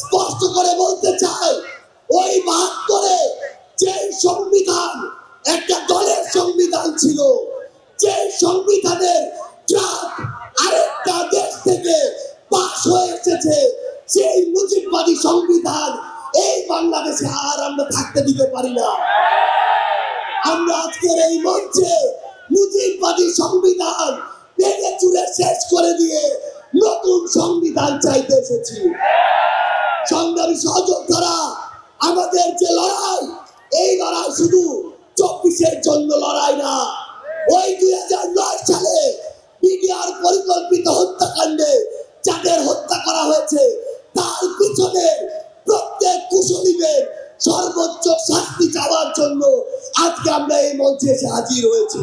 স্পষ্ট করে বলতে চাই, ওই ৭২-এ যে সংবিধান একটা দলের সংবিধান ছিল, যে সংবিধানের ড্রাফট আরেকটা দেশ থেকে পাশ হয়ে এসেছে, সেই মুজিববাদী সংবিধান এই বাংলাদেশে আর আমরা থাকতে দিতে পারি না। আমরা আজকের এই মঞ্চে মুজিববাদী সংবিধান ভেঙে চুরে শেষ করে দিয়ে নতুন সংবিধান চাইতে এসেছি। সংগ্রামী সহযোদ্ধারা, আমাদের যে লড়াই, এই লড়াই শুধু ২৪-এর জন্য লড়াই না। ওই ২০০৯ সালে বিডিআর পরিকল্পিত হত্যাকাণ্ডে যাদের হত্যা করা হয়েছে, তার পিছনে প্রত্যেক কুশলীদের সর্বোচ্চ শাস্তি চাওয়ার জন্য আজকে আমরা এই মঞ্চে এসে হাজির হয়েছি।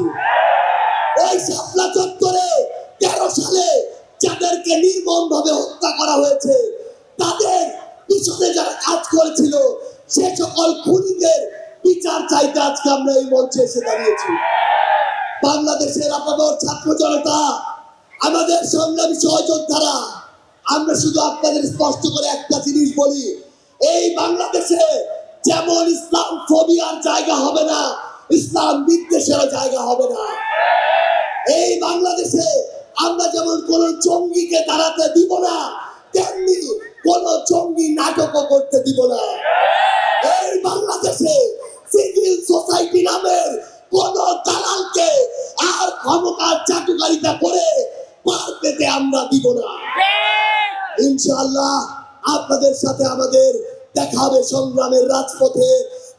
ওই শাপলা চত্বরে ১৩ সালে যাদেরকে নির্মমভাবে হত্যা করা হয়েছে, তাদের পিছনে যারা কাজ করেছিল, সে সকল খুনিদের বিচার চাইতে আজকে আমরা এই মঞ্চে এসে দাঁড়িয়েছি। বাংলাদেশের আপামর ছাত্র জনতা, আমাদের সংগ্রামী সহযোদ্ধারা, আমরা শুধু আপনাদের স্পষ্ট করে একটা জিনিস বলি, এই বাংলাদেশে যেমন ইসলাম ফোবিয়ার জায়গা হবে না, ইসলাম বিদ্বেষেরও জায়গা হবে না। এই বাংলাদেশে আমরা যেমন কোন জঙ্গিকে দাঁড়াতে দিব না, তেমনি কোন জঙ্গি নাটকও করতে দিব না। এই বাংলাদেশে সিভিল সোসাইটি নামের কোন দালালকে আর ক্ষমতার চাটুকারিতা করে পার পেতে আমরা দিব না। ইনশাআল্লাহ আপনাদের সাথে আমাদের দেখা হবে সংগ্রামের রাজপথে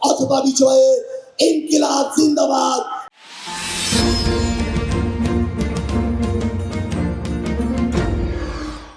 অথবা বিজয়ে। ইনকিলাব জিন্দাবাদ।